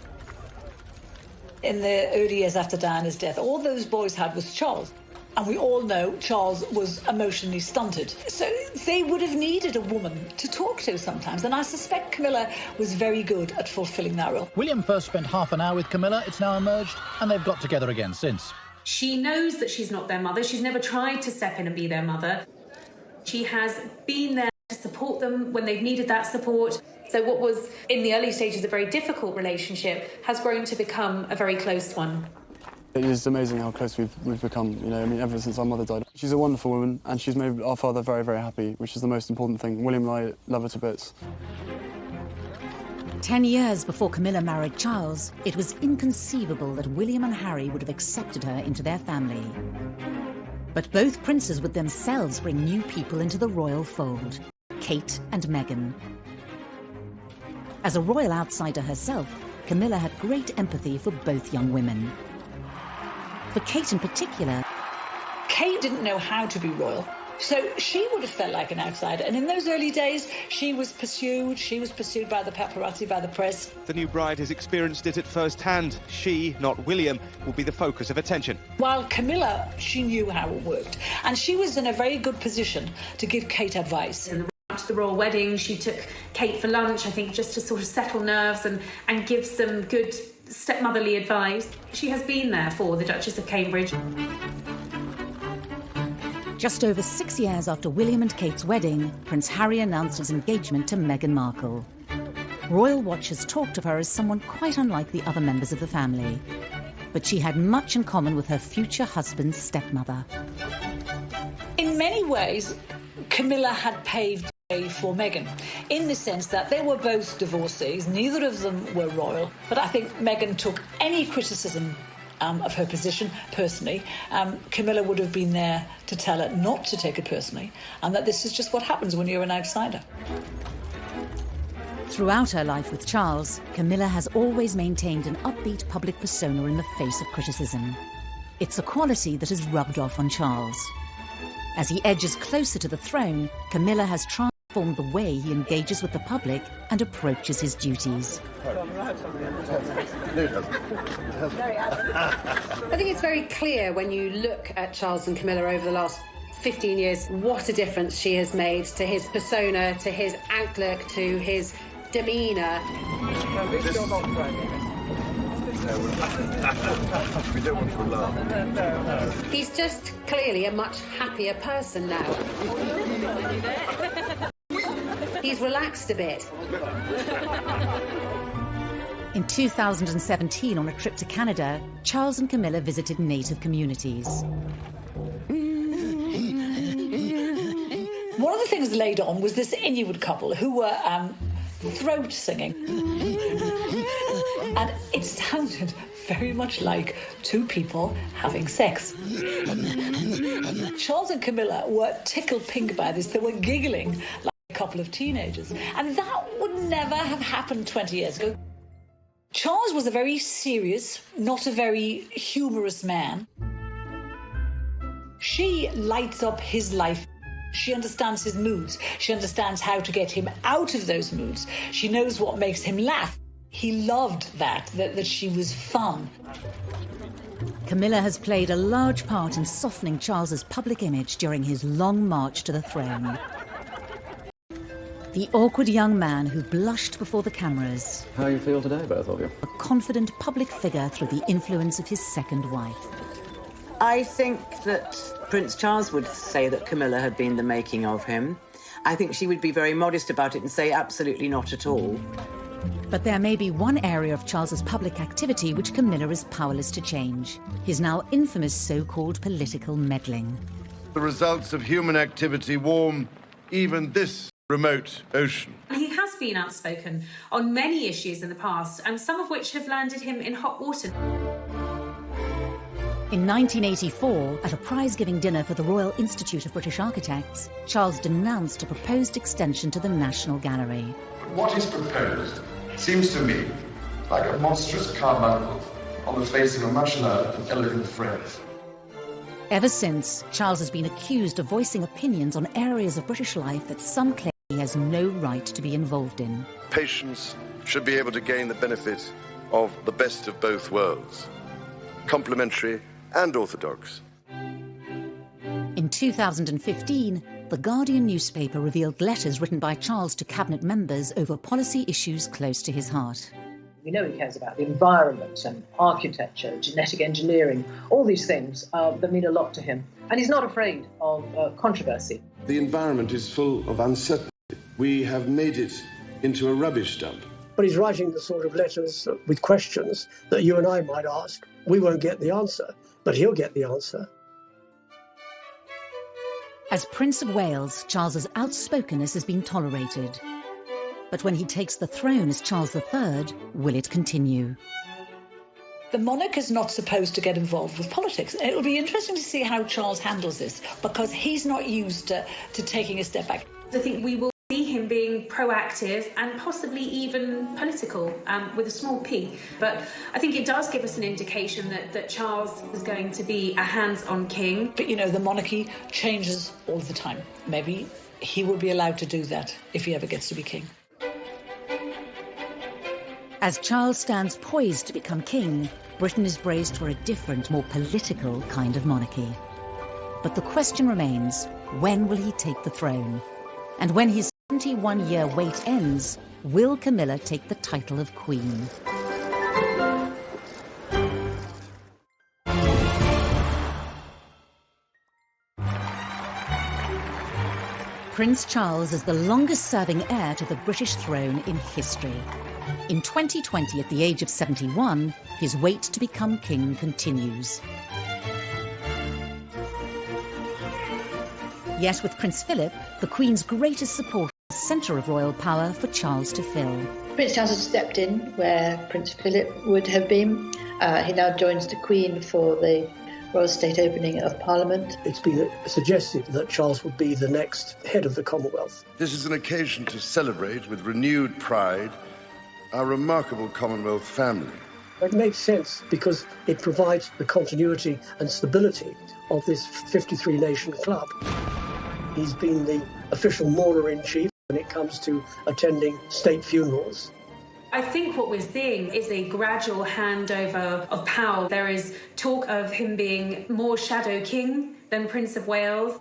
In the early years after Diana's death, all those boys had was Charles. And we all know Charles was emotionally stunted. So they would have needed a woman to talk to sometimes. And I suspect Camilla was very good at fulfilling that role. William first spent half an hour with Camilla, it's now emerged, and they've got together again since. She knows that she's not their mother. She's never tried to step in and be their mother. She has been there to support them when they've needed that support. So what was, in the early stages, a very difficult relationship has grown to become a very close one. It is amazing how close we've become, you know, I mean, ever since our mother died. She's a wonderful woman, and she's made our father very, very happy, which is the most important thing. William and I love her to bits. 10 years before Camilla married Charles, it was inconceivable that William and Harry would have accepted her into their family. But both princes would themselves bring new people into the royal fold, Kate and Meghan. As a royal outsider herself, Camilla had great empathy for both young women. For Kate in particular, Kate didn't know how to be royal, so she would have felt like an outsider. And in those early days, she was pursued by the paparazzi, by the press. The new bride has experienced it at first hand. She, not William, will be the focus of attention. While Camilla, she knew how it worked, and she was in a very good position to give Kate advice. To the royal wedding, she took Kate for lunch, I think, just to sort of settle nerves and give some good stepmotherly advice. She has been there for the Duchess of Cambridge. Just over 6 years after William and Kate's wedding, Prince Harry announced his engagement to Meghan Markle. Royal watchers talked of her as someone quite unlike the other members of the family. But she had much in common with her future husband's stepmother. In many ways, Camilla had paved the way for Meghan, in the sense that they were both divorcees, neither of them were royal, but I think Meghan took any criticism of her position personally. Camilla would have been there to tell her not to take it personally, and that this is just what happens when you're an outsider. Throughout her life with Charles, Camilla has always maintained an upbeat public persona in the face of criticism. It's a quality that has rubbed off on Charles. As he edges closer to the throne, Camilla has transformed the way he engages with the public and approaches his duties. I think it's very clear when you look at Charles and Camilla over the last 15 years what a difference she has made to his persona, to his outlook, to his demeanour. We don't want to alarm. He's just clearly a much happier person now. He's relaxed a bit. In 2017, on a trip to Canada, Charles and Camilla visited native communities. One of the things laid on was this Inuit couple who were throat singing. And it sounded very much like two people having sex. Charles and Camilla were tickled pink by this. They were giggling like a couple of teenagers. And that would never have happened 20 years ago. Charles was a very serious, not a very humorous man. She lights up his life. She understands his moods. She understands how to get him out of those moods. She knows what makes him laugh. He loved that she was fun. Camilla has played a large part in softening Charles's public image during his long march to the throne. The awkward young man who blushed before the cameras. How you feel today, both of you? A confident public figure through the influence of his second wife. I think that Prince Charles would say that Camilla had been the making of him. I think she would be very modest about it and say absolutely not at all. But there may be one area of Charles's public activity which Camilla is powerless to change. His now infamous so-called political meddling. The results of human activity warm even this remote ocean. He has been outspoken on many issues in the past, and some of which have landed him in hot water. In 1984, at a prize-giving dinner for the Royal Institute of British Architects, Charles denounced a proposed extension to the National Gallery. What is proposed seems to me like a monstrous carbuncle on the face of a much loved and elegant friend. Ever since, Charles has been accused of voicing opinions on areas of British life that some claim he has no right to be involved in. Patients should be able to gain the benefit of the best of both worlds, complementary and orthodox. In 2015, The Guardian newspaper revealed letters written by Charles to cabinet members over policy issues close to his heart. We know he cares about the environment and architecture, genetic engineering, all these things that mean a lot to him. And he's not afraid of controversy. The environment is full of uncertainty. We have made it into a rubbish dump. But he's writing the sort of letters with questions that you and I might ask. We won't get the answer, but he'll get the answer. As Prince of Wales, Charles's outspokenness has been tolerated. But when he takes the throne as Charles III, will it continue? The monarch is not supposed to get involved with politics. It will be interesting to see how Charles handles this, because he's not used to taking a step back. I think we will see him being proactive and possibly even political, with a small p. But I think it does give us an indication that Charles is going to be a hands-on king. But, you know, the monarchy changes all the time. Maybe he will be allowed to do that if he ever gets to be king. As Charles stands poised to become king, Britain is braced for a different, more political kind of monarchy. But the question remains, when will he take the throne? And when his 71-year wait ends, will Camilla take the title of Queen? Prince Charles is the longest-serving heir to the British throne in history. In 2020, at the age of 71, his wait to become king continues. Yet with Prince Philip, the Queen's greatest supporter, the centre of royal power for Charles to fill. Prince Charles has stepped in where Prince Philip would have been. He now joins the Queen for the Royal State opening of Parliament. It's been suggested that Charles would be the next head of the Commonwealth. This is an occasion to celebrate with renewed pride our remarkable Commonwealth family. It makes sense because it provides the continuity and stability of this 53-nation club. He's been the official mourner-in-chief when it comes to attending state funerals. I think what we're seeing is a gradual handover of power. There is talk of him being more shadow king than Prince of Wales.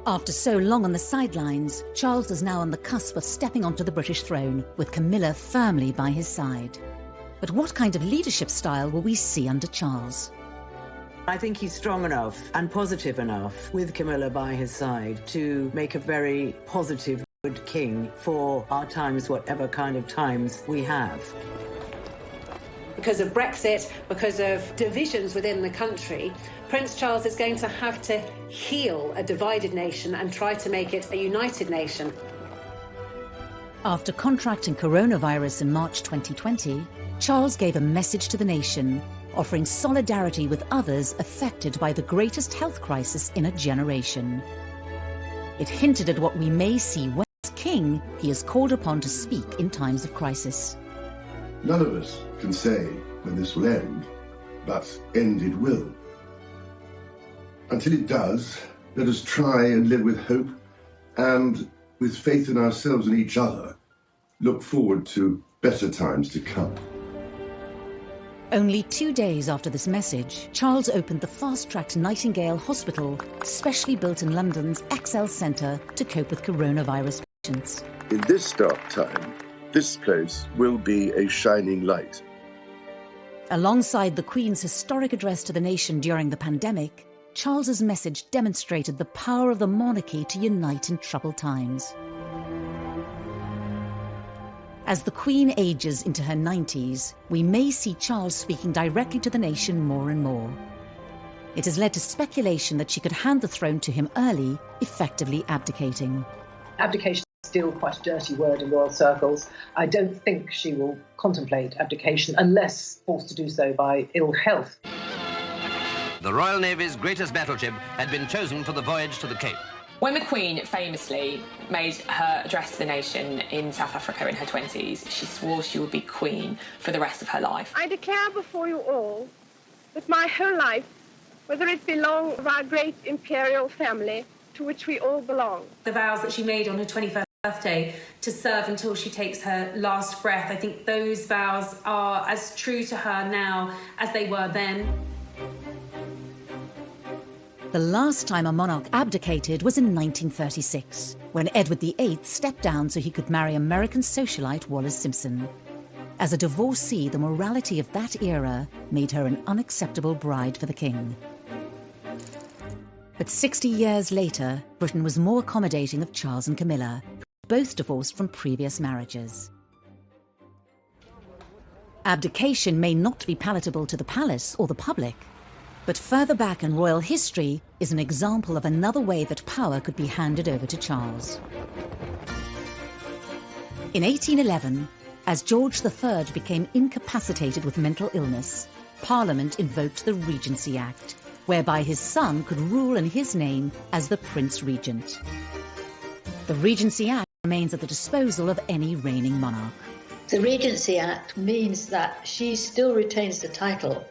After so long on the sidelines, Charles is now on the cusp of stepping onto the British throne, with Camilla firmly by his side. But what kind of leadership style will we see under Charles? I think he's strong enough and positive enough, with Camilla by his side, to make a very positive, good king for our times, whatever kind of times we have. Because of Brexit, because of divisions within the country, Prince Charles is going to have to heal a divided nation and try to make it a united nation. After contracting coronavirus in March 2020, Charles gave a message to the nation, offering solidarity with others affected by the greatest health crisis in a generation. It hinted at what we may see when, as king, he is called upon to speak in times of crisis. None of us can say when this will end, but end it will. Until it does, let us try and live with hope and, with faith in ourselves and each other, look forward to better times to come. Only 2 days after this message, Charles opened the fast-tracked Nightingale Hospital, specially built in London's XL Centre to cope with coronavirus patients. In this dark time, this place will be a shining light. Alongside the Queen's historic address to the nation during the pandemic, Charles's message demonstrated the power of the monarchy to unite in troubled times. As the Queen ages into her 90s, we may see Charles speaking directly to the nation more and more. It has led to speculation that she could hand the throne to him early, effectively abdicating. Abdication Still quite a dirty word in royal circles. I don't think she will contemplate abdication unless forced to do so by ill health. The Royal Navy's greatest battleship had been chosen for the voyage to the Cape. When the Queen famously made her address to the nation in South Africa in her 20s, she swore she would be Queen for the rest of her life. I declare before you all that my whole life, whether it belong of our great imperial family, to which we all belong. The vows that she made on her 21st birthday to serve until she takes her last breath, I think those vows are as true to her now as they were then. The last time a monarch abdicated was in 1936, when Edward VIII stepped down so he could marry American socialite Wallis Simpson. As a divorcee, the morality of that era made her an unacceptable bride for the king. But 60 years later, Britain was more accommodating of Charles and Camilla, both divorced from previous marriages. Abdication may not be palatable to the palace or the public, but further back in royal history is an example of another way that power could be handed over to Charles. In 1811, as George III became incapacitated with mental illness, Parliament invoked the Regency Act, whereby his son could rule in his name as the Prince Regent. The Regency Act remains at the disposal of any reigning monarch. The Regency Act means that she still retains the title,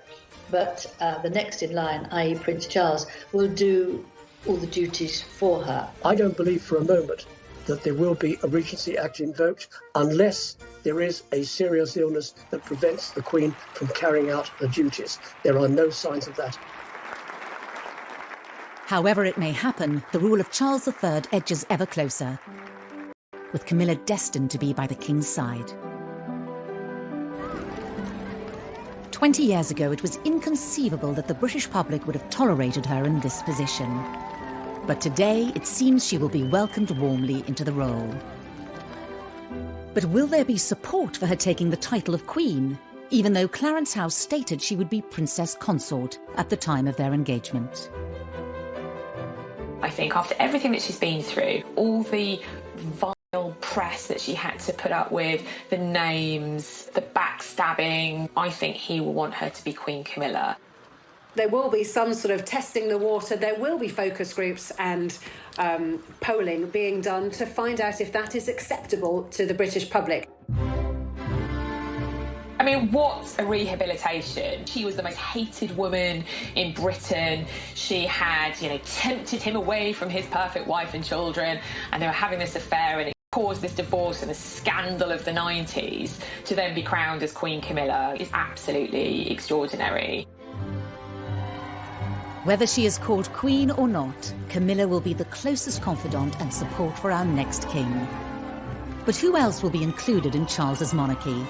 but the next in line, i.e. Prince Charles, will do all the duties for her. I don't believe for a moment that there will be a Regency Act invoked unless there is a serious illness that prevents the Queen from carrying out her duties. There are no signs of that. However it may happen, the rule of Charles III edges ever closer, with Camilla destined to be by the king's side. 20 years ago, it was inconceivable that the British public would have tolerated her in this position. But today, it seems she will be welcomed warmly into the role. But will there be support for her taking the title of Queen, even though Clarence House stated she would be Princess Consort at the time of their engagement? I think after everything that she's been through, all the vile press that she had to put up with, the names, the backstabbing, I think he will want her to be Queen Camilla. There will be some sort of testing the water. There will be focus groups and polling being done to find out if that is acceptable to the British public. I mean, what's a rehabilitation? She was the most hated woman in Britain. She had, tempted him away from his perfect wife and children, and they were having this affair, and it caused this divorce and the scandal of the 90s. To then be crowned as Queen Camilla is absolutely extraordinary. Whether she is called Queen or not, Camilla will be the closest confidant and support for our next king. But who else will be included in Charles's monarchy?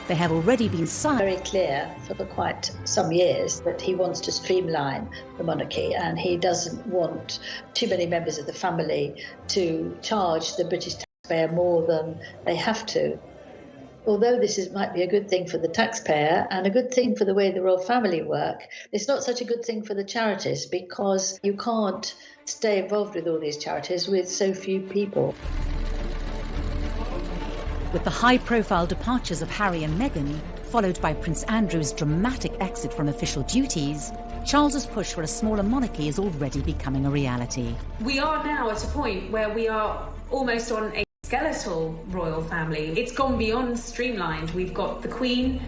They have already been signed. Very clear for quite some years that he wants to streamline the monarchy, and he doesn't want too many members of the family to charge the British taxpayer more than they have to. Although might be a good thing for the taxpayer and a good thing for the way the royal family work, it's not such a good thing for the charities, because you can't stay involved with all these charities with so few people. With the high-profile departures of Harry and Meghan, followed by Prince Andrew's dramatic exit from official duties, Charles's push for a smaller monarchy is already becoming a reality. We are now at a point where we are almost on a skeletal royal family. It's gone beyond streamlined. We've got the Queen,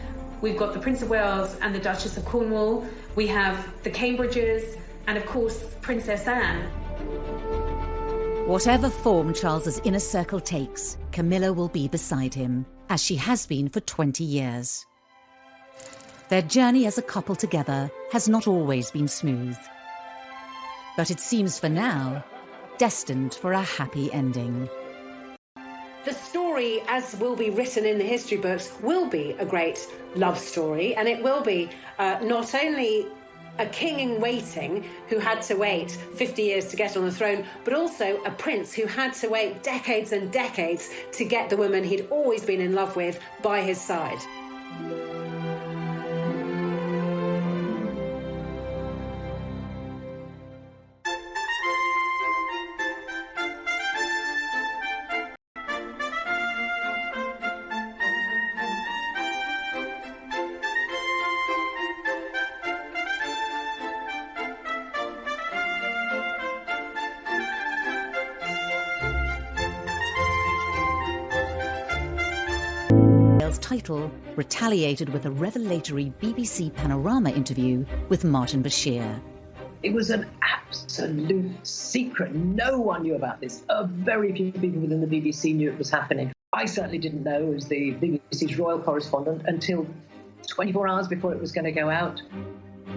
we've got the Prince of Wales and the Duchess of Cornwall, we have the Cambridges, and of course, Princess Anne. Whatever form Charles's inner circle takes, Camilla will be beside him, as she has been for 20 years. Their journey as a couple together has not always been smooth. But it seems for now, destined for a happy ending. The story, as will be written in the history books, will be a great love story, and it will be not only a king in waiting who had to wait 50 years to get on the throne, but also a prince who had to wait decades and decades to get the woman he'd always been in love with by his side. Royals title retaliated with a revelatory BBC Panorama interview with Martin Bashir. It was an absolute secret. No one knew about this. Very few people within the BBC knew it was happening. I certainly didn't know, as the BBC's royal correspondent, until 24 hours before it was going to go out.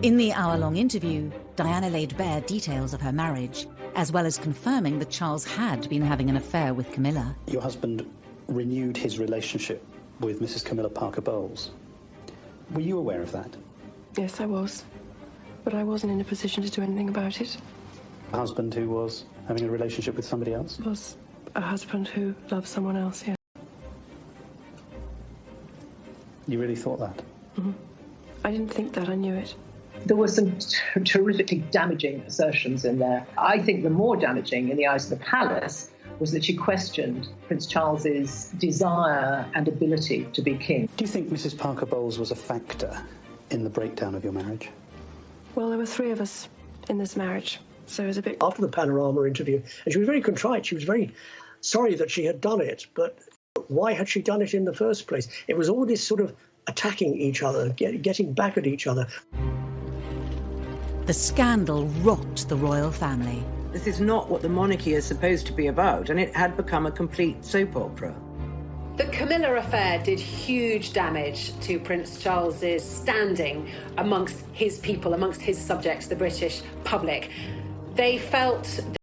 In the hour-long interview, Diana laid bare details of her marriage, as well as confirming that Charles had been having an affair with Camilla. Your husband renewed his relationship with Mrs. Camilla Parker Bowles. Were you aware of that? Yes, I was. But I wasn't in a position to do anything about it. A husband who was having a relationship with somebody else? Was a husband who loved someone else, yes. You really thought that? Mm-hmm. I didn't think that, I knew it. There were some terrifically damaging assertions in there. I think the more damaging in the eyes of the palace was that she questioned Prince Charles's desire and ability to be king. Do you think Mrs. Parker Bowles was a factor in the breakdown of your marriage? Well, there were 3 of us in this marriage, so it was a bit... After the Panorama interview, and she was very contrite, she was very sorry that she had done it, but why had she done it in the first place? It was all this sort of attacking each other, getting back at each other. The scandal rocked the royal family. This is not what the monarchy is supposed to be about, and it had become a complete soap opera. The Camilla affair did huge damage to Prince Charles's standing amongst his people, amongst his subjects, the British public. They felt